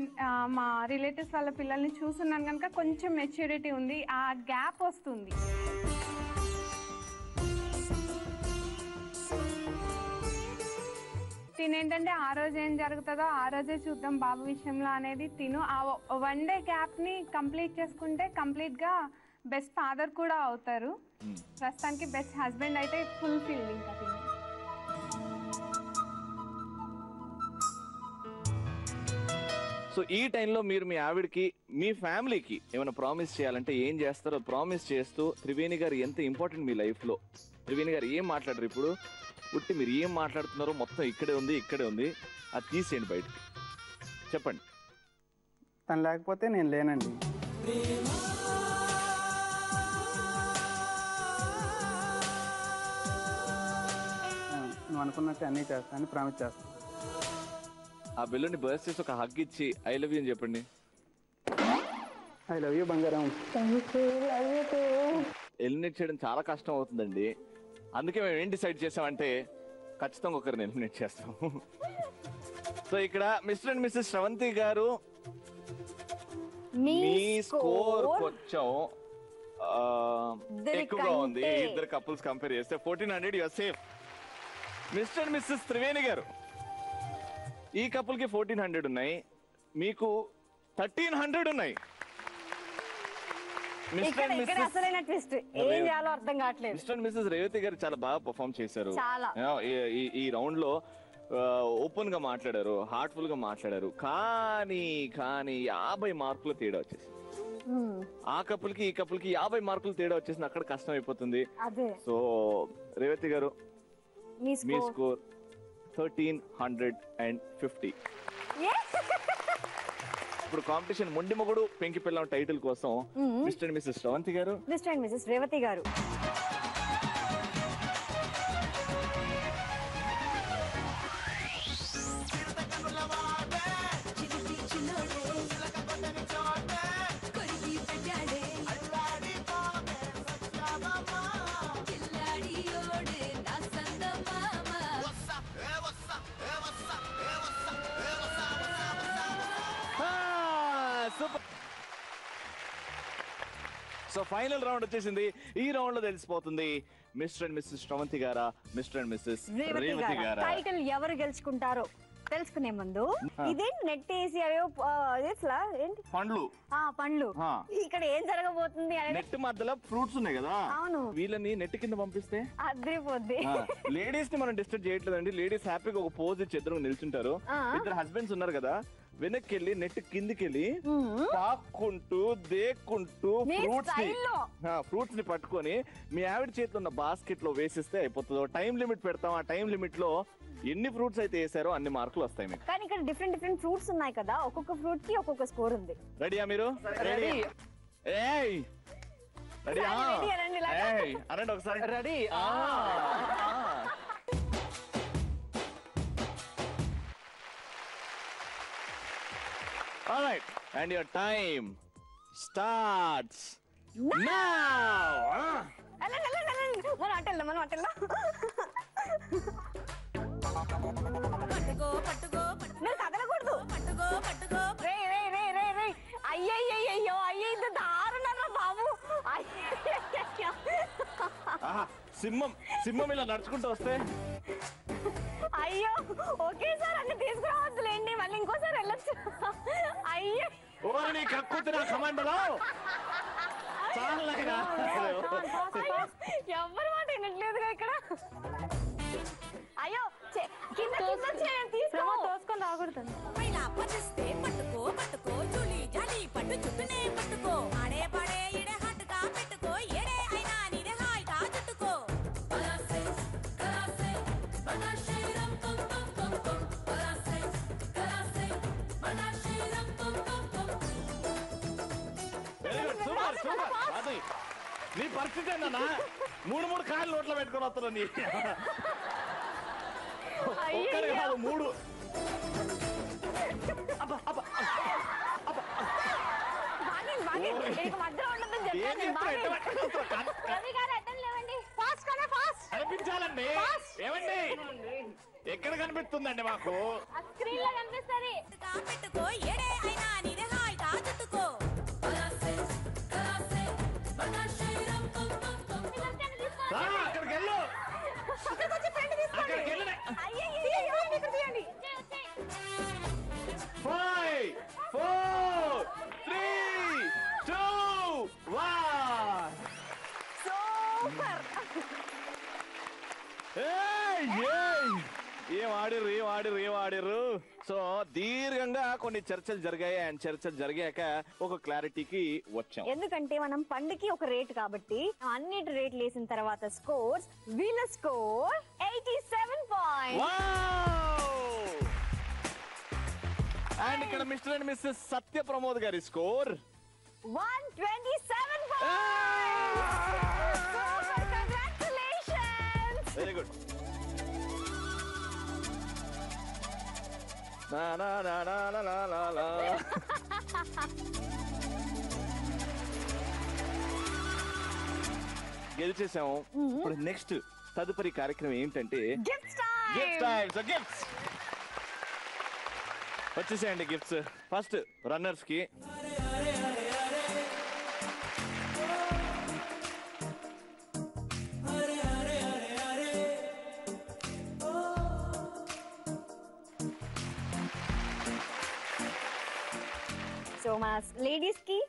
మా రిలేటివ్స్ వాళ్ళ పిల్లల్ని చూస్తున్నాను కనుక కొంచెం మెచ్యూరిటీ ఉంది, ఆ గ్యాప్ వస్తుంది. తినేంటంటే ఆ రోజు ఏం జరుగుతుందో ఆ రోజే చూద్దాం బాబు విషయంలో అనేది. తిను ఆ 1 day గ్యాప్ని కంప్లీట్ చేసుకుంటే కంప్లీట్గా బెస్ట్ ఫాదర్ కూడా అవుతారు. ప్రస్తుతానికి బెస్ట్ హస్బెండ్ అయితే ఫుల్ ఫీల్ ఇంకా తిని. సో ఈ టైంలో మీరు మీ ఆవిడకి మీ ఫ్యామిలీకి ఏమైనా ప్రామిస్ చేయాలంటే ఏం చేస్తారో ప్రామిస్ చేస్తూ, త్రివేణి గారు ఎంత ఇంపార్టెంట్ మీ లైఫ్లో, త్రివేణి గారు ఏం మాట్లాడరు ఇప్పుడు, పుట్టి మీరు ఏం మాట్లాడుతున్నారో మొత్తం ఇక్కడే ఉంది, అది తీసేయండి బయటికి, చెప్పండి. తను లేకపోతే నేను లేనండి. నువ్వు అనుకున్నట్టు అన్నీ చేస్తాను, ప్రామిస్ చేస్తాను. ఆ బెలూన్ని బర్స్ట్ చేసి ఒక హగ్ ఇచ్చి ఐ లవ్ యూ అని చెప్పండి. ఐ లవ్ యూ బంగారం. ఎలిమినేట్ చేయడం చాలా కష్టం అవుతుందండి. అందుకే మేము ఏం డిసైడ్ చేసామంటే ఖచ్చితంగా ఒకరిని ఎలిమినేట్ చేస్తాం. సో ఇక్కడ మిస్టర్ అండ్ మిస్సెస్ శ్రవంతి గారు మీ స్కోర్ కొంచెం ఎక్కువగా ఉంది. ఇద్దరు కపుల్స్ కంపేర్ చేస్తే 1400 you're safe. Mr and Mrs Triveni garu, ఈ కపుల్ కి 1400 ఉన్నాయి, మీకు 1300 ఉన్నాయి. మిస్టర్ అండ్ మిస్సెస్ రేవతి గారు చాలా బాగా పర్ఫామ్ చేశారు. ఈ రౌండ్ లో ఓపెన్ గా మాట్లాడారు, హార్ట్ఫుల్ గా మాట్లాడారు. కానీ 50 మార్కులు తేడా వచ్చేసి ఆ కపుల్ కి ఈ కపుల్ కి 50 మార్కులు తేడా వచ్చేసింది. అక్కడ కష్టం అయిపోతుంది. సో రేవతి గారు మీ స్కోర్ 1350. ఇప్పుడు కాంపిటీషన్ మొండి మొగుడు పెంకి పిల్లం టైటిల్ కోసం మిస్టర్ అండ్ మిస్సెస్ శ్రవంతి గారు, మిస్టర్ అండ్ మిస్సెస్ రేవతి గారు. సో ఫైనల్ రౌండ్ వచ్చేసింది. ఈ రౌండ్ లో తెలిసిపోతుంది మిస్టర్ అండ్ మిస్సెస్ శ్రవంతి గారా, మిస్టర్ అండ్ మిస్సెస్ రేవతి గారా. టైటిల్ ఎవరు గెలుచుకుంటారో తెలుసుకునే ముందు ఇదేంటి నెట్ వేసి ఏంటి పండ్లు ఇక్కడ ఏం జరగబోతుంది నెట్ మధ్యలో ఫ్రూట్స్ ఉన్నాయి కదా, అవును, వీళ్ళని నెట్ కింద పంపిస్తే అదిరిపోద్ది. లేడీస్ ని మనం డిస్టర్బ్ చేయట్లేదండి. లేడీస్ హ్యాపీగా ఒక పోజ్ ఇచ్చి ఎదురు నిల్చుంటారు. ఇద్దరు హస్బెండ్స్ ఉన్నారు కదా, వెనక్కి వెళ్ళి నెట్ కిందికి వెళ్ళి పాక్కుంటూ దేక్కుంటూ ఫ్రూట్స్ ని పట్టుకొని మీ ఆవిడ చేతిలో ఉన్న బాస్కెట్ లో వేసిస్తే అయిపోతుంది. టైం లిమిట్ పెడతాం. ఆ టైం లిమిట్ లో ఎన్ని ఫ్రూట్స్ అయితే వేసారో అన్ని మార్కులు వస్తాయి మీకు. కానీ ఇక్కడ డిఫరెంట్ ఫ్రూట్స్ ఉన్నాయి కదా, ఒక్కొక్క ఫ్రూట్ కి ఒక్కొక్క స్కోర్ ఉంది. రెడీయా మీరు? రెడీ అనండి ఒకసారి. Ready. All right, and your time starts now. మనం అటెల్లా నేను కదలకూడదు. అయ్యయ్యో ఇది దారుణరా బాబు. సింహం ఇలా నడుచుకుంటూ వస్తే అయ్యో ఒకేసారి అన్ని తీసుకురావద్దులేండి, మళ్ళీ ఇంకోసారి వెళ్ళొచ్చు. అయ్యో ఎవరు మాట వినట్లేదుగా ఇక్కడ. అయ్యో కింద తోసుకొని రాకూడదు. నీ పరిస్థితి ఏందన్నా? 3 కాయలు నోట్లో పెట్టుకొని వస్తున్నా. నీ ఒక్కరు కాదు 3. కనిపించాలండి. ఏమండి ఎక్కడ కనిపిస్తుందండి మాకు? స్క్రీన్ లో కనిపిస్తుంది. అక్కడికి వెళ్ళు. 5, 4, 3, 2, 1. ఏం ఆడిర్రు. సో దీర్ఘంగా కొన్ని చర్చలు జరిగాయి. అండ్ చర్చలు జరిగాక ఒక క్లారిటీకి వచ్చాం. ఎందుకంటే మనం పండుకి ఒక రేట్ కాబట్టి అన్నిటి రేట్లు వేసిన తర్వాత స్కోర్స్, వీళ్ళ స్కోర్ 87 పాయింట్స్. అండ్ ఇక్కడ Mr and Mrs Satya Pramod గారి score 127 points. Congratulations. Very good. గెలిచేసాము. ఇప్పుడు నెక్స్ట్ తదుపరి కార్యక్రమం ఏంటంటే గిఫ్ట్స్ టైం. సో గిఫ్ట్స్ వచ్చేసేయండి. గిఫ్ట్స్ ఫస్ట్ రన్నర్స్ కి. సో మన లేడీస్ కి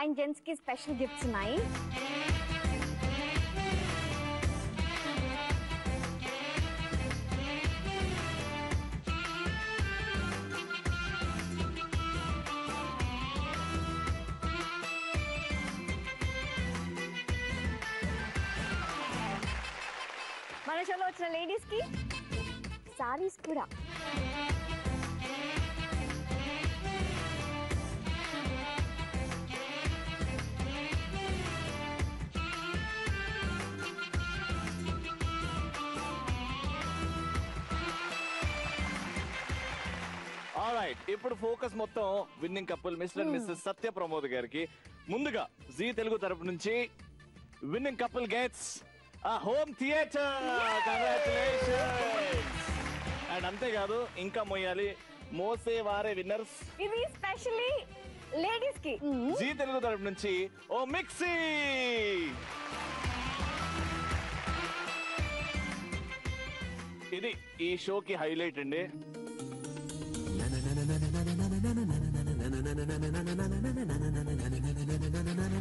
అండ్ జెంట్స్ కి స్పెషల్ గిఫ్ట్స్ ఉన్నాయి. మన షోలో వచ్చిన లేడీస్ కి సారీస్ కూడా. ఆల్రైట్, ఇప్పుడు ఫోకస్ మొత్తం winning couple Mr and Mrs Satya Pramod గారికి. ముందుగా జీ తెలుగు తరపు నుంచి winning couple gets a home theater. Congratulations. And అంతేకాదు ఇంకా మొయ్యాలి మోసే వారే విన్నర్స్. ఇది స్పెషల్లీ లేడీస్ కి జీ తెలుగు తరపు నుంచి ఓ మిక్సీ. ఇది ఈ షోకి హైలైట్ అండి.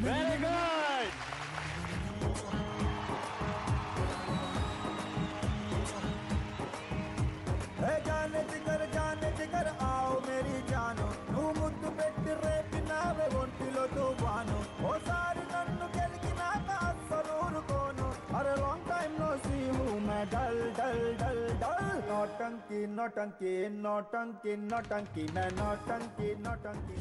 Very good. जाने जिगर आओ मेरी जानो నువ్వు ముద్దు పెట్టి రేపినావే ఒంటిలో తువాను ఓసారి నన్ను గెలికినాక అస్సలు ఊరుకోను అరే లాంగ్ టైమ్ నో సీ హూ మే డల్ డల్ డల్ డల్ నోటంకి నోటంకి నోటంకి నోటంకి మే నోటంకి నోటంకి